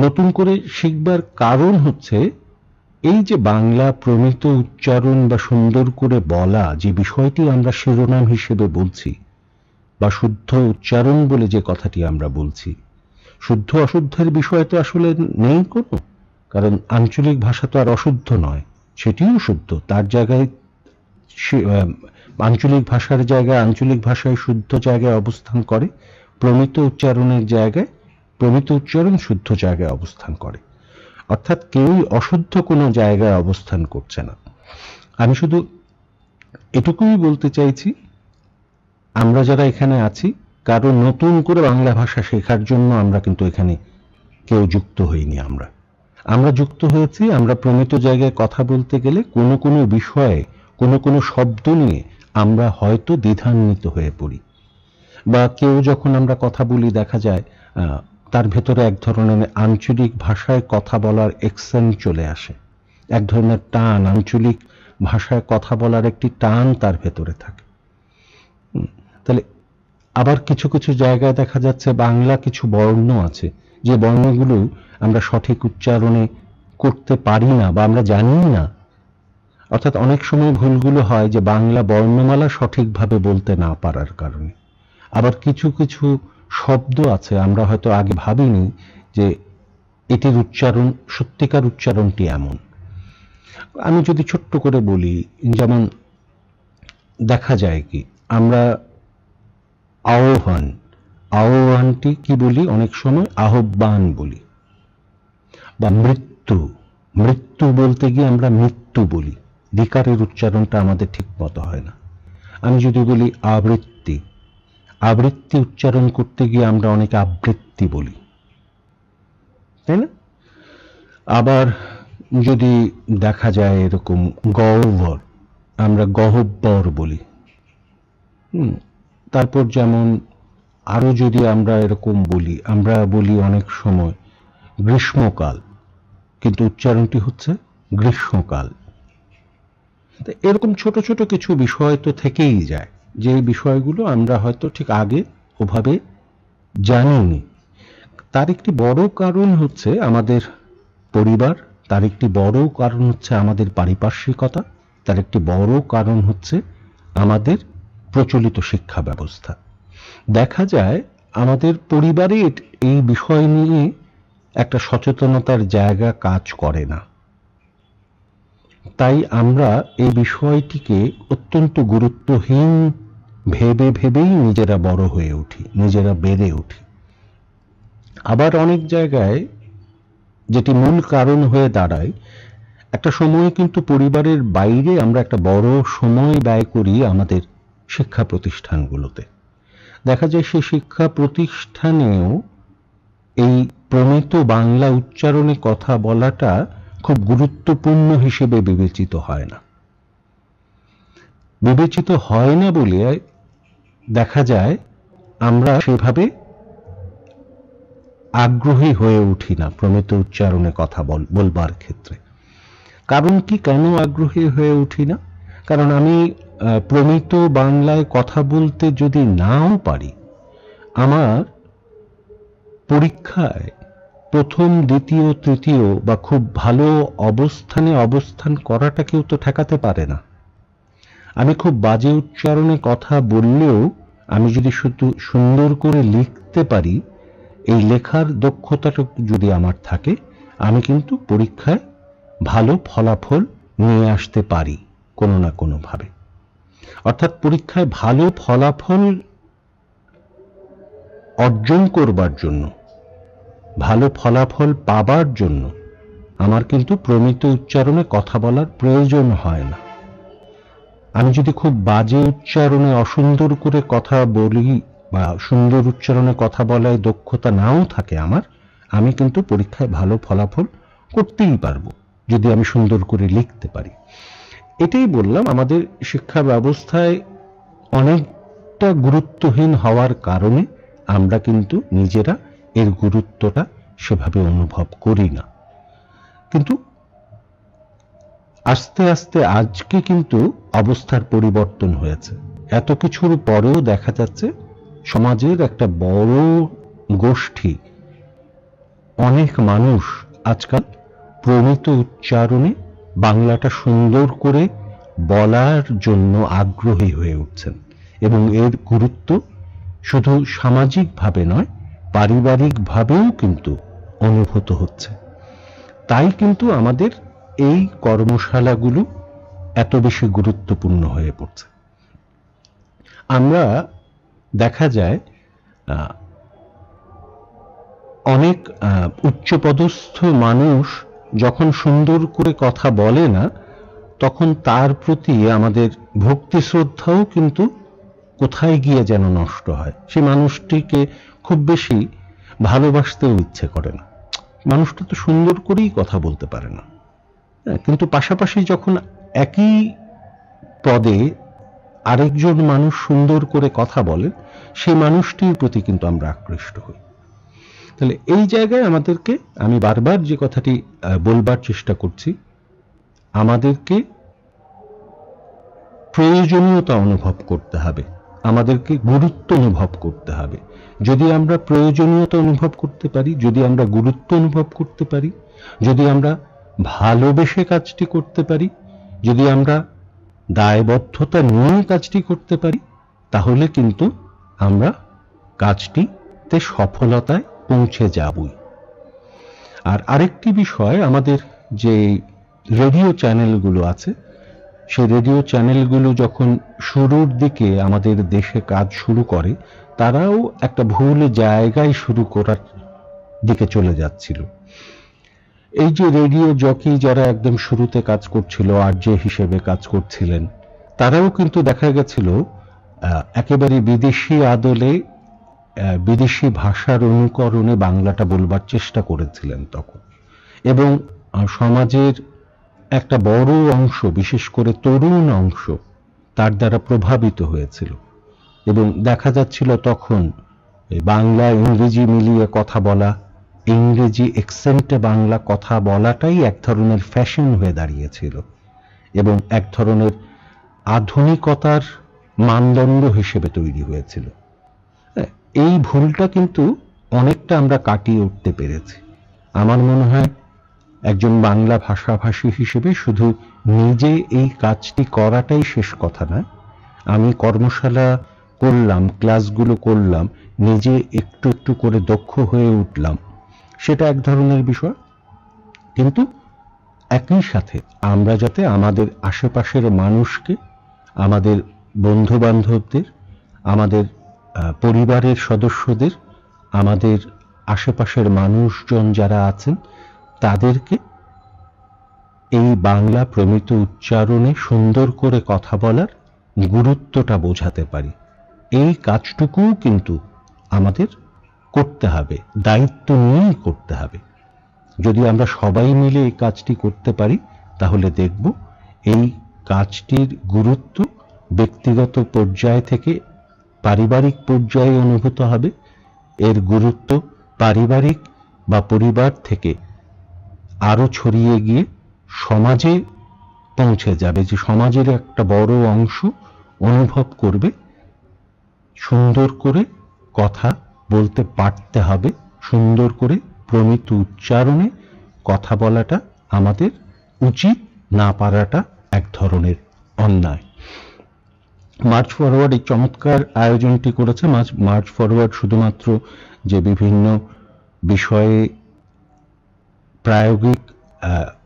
নতুন করে শিখবার কারণ হচ্ছে এই যে বাংলা প্রমিত উচ্চারণ বা সুন্দর করে বলা, যে বিষয়টি আমরা শিরোনাম হিসেবে বলছি, বা শুদ্ধ উচ্চারণ বলে যে কথাটি আমরা বলছি, শুদ্ধ অশুদ্ধের বিষয় তো আসলে নেই কোনো, কারণ আঞ্চলিক ভাষা তো আর অশুদ্ধ নয়, সেটিও শুদ্ধ। তার জায়গায় আঞ্চলিক ভাষার জায়গায় আঞ্চলিক ভাষায় শুদ্ধ জায়গায় অবস্থান করে, প্রমিত উচ্চারণের জায়গায় প্রমিত উচ্চারণ শুদ্ধ জায়গায় অবস্থান করে। অর্থাৎ কেউই অশুদ্ধ কোনো জায়গায় অবস্থান করছে না। আমি শুধু এটুকুই বলতে চাইছি, আমরা যারা এখানে আছি, কারণ নতুন করে বাংলা ভাষা শেখার জন্য আমরা কিন্তু এখানে কেউ যুক্ত হইনি। আমরা যুক্ত হয়েছি, আমরা প্রমিত জায়গায় কথা বলতে গেলে কোনো কোনো বিষয়ে, কোনো কোনো শব্দ নিয়ে আমরা হয়তো দ্বিধান্বিত হয়ে পড়ি, বা কেউ যখন আমরা কথা বলি দেখা যায় তার ভেতরে এক ধরনের আঞ্চলিক ভাষায় কথা বলার অ্যাকসেন্ট চলে আসে, এক ধরনের টান, আঞ্চলিক ভাষায় কথা বলার একটি টান তার ভেতরে থাকে। তাহলে আবার কিছু কিছু জায়গায় দেখা যাচ্ছে বাংলা কিছু বর্ণ আছে, যে বর্ণগুলো আমরা সঠিক উচ্চারণে করতে পারি না বা আমরা জানি না। অর্থাৎ অনেক সময় ভুলগুলো হয় যে বাংলা বর্ণমালা সঠিকভাবে বলতে না পারার কারণে। আবার কিছু কিছু শব্দ আছে আমরা হয়তো আগে ভাবিনি যে এটির উচ্চারণ, সত্যিকার উচ্চারণটি এমন। আমি যদি ছোট্ট করে বলি, যেমন দেখা যায় কি আমরা আহ্বানটি কি বলি, অনেক সময় আহ্বান বলি, বা মৃত্যু বলতে গিয়ে আমরা মৃত্যু বলি, ধিকারের উচ্চারণটা আমাদের ঠিক মতো হয় না। আমি যদি বলি আবৃত্তি উচ্চারণ করতে গিয়ে আমরা অনেকে আবৃত্তি বলি, তাই না? আবার যদি দেখা যায় এরকম গহ্বর, আমরা গহ্বর বলি। তারপর যেমন আরো যদি আমরা এরকম বলি, আমরা বলি অনেক সময় গ্রীষ্মকাল, কিন্তু উচ্চারণটি হচ্ছে গ্রীষ্মকাল। এরকম ছোট ছোট কিছু বিষয় তো থেকেই যায়। যে বিষয়গুলো আমরা হয়তো ঠিক আগে ওভাবে জানিনি। তার একটি বড় কারণ হচ্ছে আমাদের পরিবার, তার একটি বড় কারণ হচ্ছে আমাদের পারিপার্শ্বিকতা, তার একটি বড় কারণ হচ্ছে আমাদের প্রচলিত শিক্ষা ব্যবস্থা। দেখা যায় আমাদের পরিবারে এই বিষয় নিয়ে একটা সচেতনতার জায়গা কাজ করে না। তাই আমরা এই বিষয়টিকে অত্যন্ত গুরুত্বহীন ভেবেই নিজেরা বড় হয়ে উঠি, নিজেরা বেড়ে উঠি। আবার অনেক জায়গায় যেটি মূল কারণ হয়ে দাঁড়ায়, একটা সময় কিন্তু পরিবারের বাইরে আমরা একটা বড় সময় ব্যয় করি আমাদের শিক্ষা প্রতিষ্ঠানগুলোতে। দেখা যায় সেই শিক্ষা প্রতিষ্ঠানেও এই প্রমিত বাংলা উচ্চারণে কথা বলাটা খুব গুরুত্বপূর্ণ হিসেবে বিবেচিত হয় না। বিবেচিত হয় না বলে দেখা যায় আমরা সেভাবে আগ্রহী হয়ে উঠি না প্রমিত উচ্চারণে কথা বলবার ক্ষেত্রে। কারণ কি, কেন আগ্রহী হয়ে উঠি না? কারণ আমি প্রমিত বাংলায় কথা বলতে যদি নাও পারি, আমার পরীক্ষায় প্রথম, দ্বিতীয়, তৃতীয় বা খুব ভালো অবস্থানে অবস্থান করাটা কেউ তো ঠেকাতে পারে না। আমি খুব বাজে উচ্চারণে কথা বললেও আমি যদি শুধু সুন্দর করে লিখতে পারি, এই লেখার দক্ষতাটা যদি আমার থাকে, আমি কিন্তু পরীক্ষায় ভালো ফলাফল নিয়ে আসতে পারি কোনো না কোনোভাবে। অর্থাৎ পরীক্ষায় ভালো ফলাফল অর্জন করবার জন্য, ভালো ফলাফল পাবার জন্য আমার কিন্তু প্রমিত উচ্চারণে কথা বলার প্রয়োজন হয় না। আমি যদি খুব বাজে উচ্চারণে অসুন্দর করে কথা বলি বা সুন্দর উচ্চারণে কথা বলায় দক্ষতা নাও থাকে আমার, আমি কিন্তু পরীক্ষায় ভালো ফলাফল করতেই পারবো যদি আমি সুন্দর করে লিখতে পারি। এটাই বললাম, আমাদের শিক্ষা ব্যবস্থায় অনেকটা গুরুত্বহীন হওয়ার কারণে আমরা কিন্তু নিজেরা এর গুরুত্বটা সেভাবে অনুভব করি না। কিন্তু আস্তে আস্তে আজকে কিন্তু অবস্থার পরিবর্তন হয়েছে। এত কিছুর পরেও দেখা যাচ্ছে সমাজের একটা বড় গোষ্ঠী, অনেক মানুষ আজকাল প্রমিত উচ্চারণে বাংলাটা সুন্দর করে বলার জন্য আগ্রহী হয়ে উঠছেন, এবং এর গুরুত্ব শুধু সামাজিকভাবে নয়, পারিবারিকভাবেও কিন্তু অনুভূত হচ্ছে। তাই কিন্তু আমাদের এই কর্মশালাগুলো এত বেশি গুরুত্বপূর্ণ হয়ে পড়ছে। আমরা দেখা যায় অনেক উচ্চপদস্থ মানুষ যখন সুন্দর করে কথা বলে না, তখন তার প্রতি আমাদের ভক্তি শ্রদ্ধাও কিন্তু কোথায় গিয়ে যেন নষ্ট হয়। সে মানুষটিকে খুব বেশি ভালোবাসতেও ইচ্ছে করে না। মানুষটা তো সুন্দর করেই কথা বলতে পারে না, কিন্তু পাশাপাশি যখন একই পদে আরেকজন মানুষ সুন্দর করে কথা বলে, সেই মানুষটির প্রতি কিন্তু আমরা আকৃষ্ট হই। তাহলে এই জায়গায় আমাদেরকে, আমি বারবার যে কথাটি বলবার চেষ্টা করছি, আমাদেরকে প্রয়োজনীয়তা অনুভব করতে হবে, আমাদেরকে গুরুত্ব অনুভব করতে হবে। যদি আমরা প্রয়োজনীয়তা অনুভব করতে পারি, যদি আমরা গুরুত্ব অনুভব করতে পারি, যদি আমরা ভালোবেসে কাজটি করতে পারি, যদি আমরা দায়বদ্ধতা নিয়ে কাজটি করতে পারি, তাহলে কিন্তু আমরা কাজটিতে সফলতায় পৌঁছে যাবই। আর আরেকটি বিষয়, আমাদের যে রেডিও চ্যানেলগুলো আছে, সেই রেডিও চ্যানেলগুলো যখন শুরুর দিকে আমাদের দেশে কাজ শুরু করে, তারাও একটা ভুল জায়গায় শুরু করার দিকে চলে যাচ্ছিল। এই যে রেডিও জকি যারা একদম শুরুতে কাজ করছিল, আরজে হিসেবে কাজ করছিলেন, তারাও কিন্তু দেখা গেছিল একেবারে বিদেশি আদলে, বিদেশি ভাষার অনুকরণে বাংলাটা বলবার চেষ্টা করেছিলেন তখন, এবং সমাজের একটা বড় অংশ, বিশেষ করে তরুণ অংশ, তার দ্বারা প্রভাবিত হয়েছিল। এবং দেখা যাচ্ছিল তখন বাংলা ইংরেজি মিলিয়ে কথা বলা, ইংরেজি অ্যাকসেন্টে বাংলা কথা বলাটাই এক ধরনের ফ্যাশন হয়ে দাঁড়িয়েছিল, এবং এক ধরনের আধুনিকতার মানদণ্ড হিসেবে তৈরি হয়েছিল। এই ভুলটা কিন্তু অনেকটা আমরা কাটিয়ে উঠতে পেরেছি। আমার মনে হয় একজন বাংলা ভাষাভাষী হিসেবে শুধু নিজে এই কাজটি করাটাই শেষ কথা নয়। আমি কর্মশালা করলাম, ক্লাসগুলো করলাম, নিজে একটু একটু করে দক্ষ হয়ে উঠলাম, সেটা এক ধরনের বিষয়। কিন্তু একই সাথে আমরা যাতে আমাদের আশেপাশের মানুষকে, আমাদের বন্ধু বান্ধবদের, আমাদের পরিবারের সদস্যদের, আমাদের আশেপাশের মানুষজন যারা আছেন তাদেরকে এই বাংলা প্রমিত উচ্চারণে সুন্দর করে কথা বলার গুরুত্বটা বোঝাতে পারি, এই কাজটুকুও কিন্তু আমাদের করতে হবে, দায়িত্ব নিয়েই করতে হবে। যদি আমরা সবাই মিলে এই কাজটি করতে পারি তাহলে দেখব এই কাজটির গুরুত্ব ব্যক্তিগত পর্যায় থেকে পারিবারিক পর্যায়ে অনুভূত হবে, এর গুরুত্ব পারিবারিক বা পরিবার থেকে আরো ছড়িয়ে গিয়ে সমাজে পৌঁছে যাবে, যে সমাজের একটা বড় অংশ অনুভব করবে সুন্দর করে কথা বলতে পারতে হবে, সুন্দর করে প্রমিত উচ্চারণে কথা বলাটা আমাদের উচিত, না পারাটা এক ধরনের অন্যায়। মার্চ ফরওয়ার্ড এই চমৎকার আয়োজনটি করেছে। মার্চ ফরওয়ার্ড শুধুমাত্র যে বিভিন্ন বিষয়ে প্রায়োগিক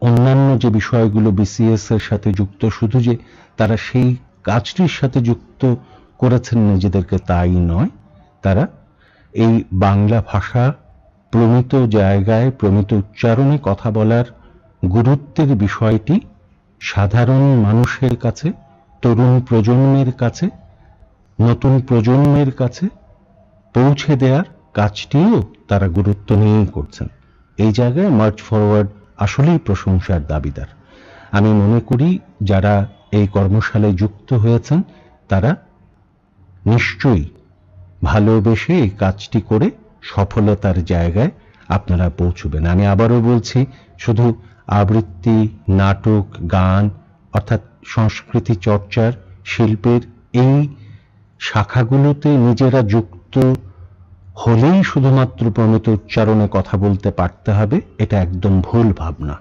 অন্যান্য যে বিষয়গুলো বিসিএস এর সাথে যুক্ত, শুধু যে তারা সেই কাজটির সাথে যুক্ত করেছেন নিজেদেরকে তাই নয়, তারা এই বাংলা ভাষা প্রমিত জায়গায় প্রমিত উচ্চারণে কথা বলার গুরুত্বের বিষয়টি সাধারণ মানুষের কাছে, তরুণ প্রজন্মের কাছে, নতুন প্রজন্মের কাছে পৌঁছে দেওয়ার কাজটিও তারা গুরুত্ব নিয়েই করছেন। এই জায়গায় মার্চ ফরওয়ার্ড আসলেই প্রশংসার দাবিদার। আমি মনে করি যারা এই কর্মশালায় যুক্ত হয়েছেন তারা নিশ্চয়ই ভালোবেসে এই কাজটি করে সফলতার জায়গায় আপনারা পৌঁছবেন। আমি আবারও বলছি, শুধু আবৃত্তি, নাটক, গান অর্থাৎ সংস্কৃতি চর্চার, শিল্পের এই শাখাগুলোতে নিজেরা যুক্ত হলেই শুধুমাত্র প্রমিত উচ্চারণে কথা বলতে পারতে হবে, এটা একদম ভুল ভাবনা।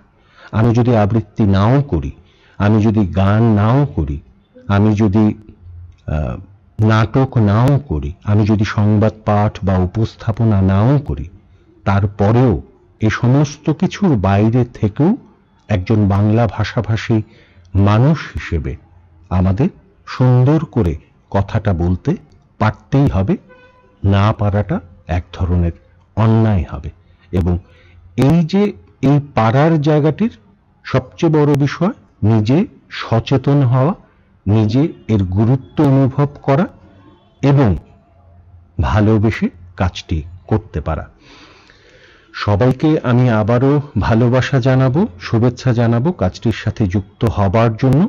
আমি যদি আবৃত্তি নাও করি, আমি যদি গান নাও করি, আমি যদি নাটক নাও করি, আমি যদি সংবাদ পাঠ বা উপস্থাপনা নাও করি, তারপরেও এ সমস্ত কিছুর বাইরে থেকেও একজন বাংলা ভাষাভাষী মানুষ হিসেবে আমাদের সুন্দর করে কথাটা বলতে পারতেই হবে, না পারাটা এক ধরনের অন্যায় হবে। এবং এই যে এই পারার জায়গাটির সবচেয়ে বড় বিষয় নিজে সচেতন হওয়া, নিজে এর গুরুত্ব অনুভব করা এবং ভালোবেসে কাজটি করতে পারা। সবাইকে আমি আবারও ভালোবাসা জানাবো, শুভেচ্ছা জানাবো কাজটির সাথে যুক্ত হবার জন্য,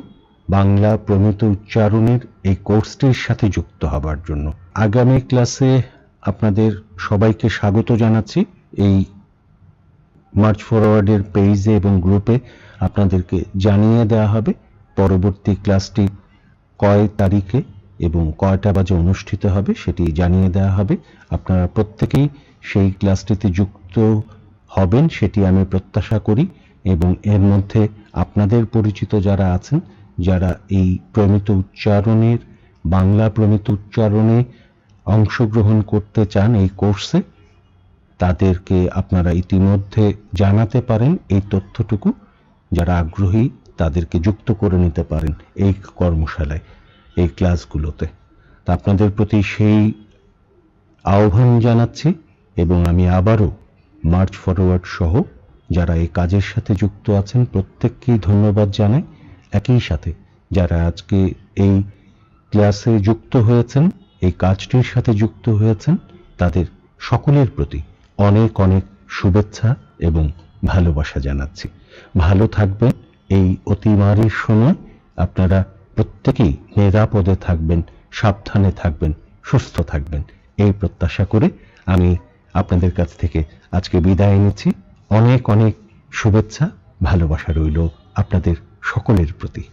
বাংলা প্রমিত উচ্চারণের এই কোর্সটির সাথে যুক্ত হবার জন্য। আগামী ক্লাসে আপনাদের সবাইকে স্বাগত জানাচ্ছি। এই মার্চ ফরওয়ার্ডের পেজে এবং গ্রুপে আপনাদেরকে জানিয়ে দেওয়া হবে পরবর্তী ক্লাসটি কয় তারিখে এবং কয়টা বাজে অনুষ্ঠিত হবে, সেটি জানিয়ে দেওয়া হবে। আপনারা প্রত্যেকেই সেই ক্লাসটিতে যুক্ত হবেন সেটি আমি প্রত্যাশা করি। এবং এর মধ্যে আপনাদের পরিচিত যারা আছেন, যারা এই প্রমিত উচ্চারণের, বাংলা প্রমিত উচ্চারণে অংশগ্রহণ করতে চান এই কোর্সে, তাদেরকে আপনারা ইতিমধ্যে জানাতে পারেন এই তথ্যটুকু। যারা আগ্রহী তাদেরকে যুক্ত করে নিতে পারেন এই কর্মশালায়, এই ক্লাসগুলোতে। তা আপনাদের প্রতি সেই আহ্বান জানাচ্ছি এবং আমি আবারও মার্চ ফরওয়ার্ড সহ যারা এই কাজের সাথে যুক্ত আছেন প্রত্যেককেই ধন্যবাদ জানাই। একই সাথে যারা আজকে এই ক্লাসে যুক্ত হয়েছেন, এই কাজটির সাথে যুক্ত হয়েছেন, তাদের সকলের প্রতি অনেক অনেক শুভেচ্ছা এবং ভালোবাসা জানাচ্ছি। ভালো থাকবেন এই অতিমারীর সময়। আপনারা প্রত্যেকেই নিরাপদে থাকবেন, সাবধানে থাকবেন, সুস্থ থাকবেন, এই প্রত্যাশা করে আমি আপনাদের কাছ থেকে আজকে বিদায় নিচ্ছি। অনেক অনেক শুভেচ্ছা, ভালোবাসা রইল আপনাদের সকলের প্রতি।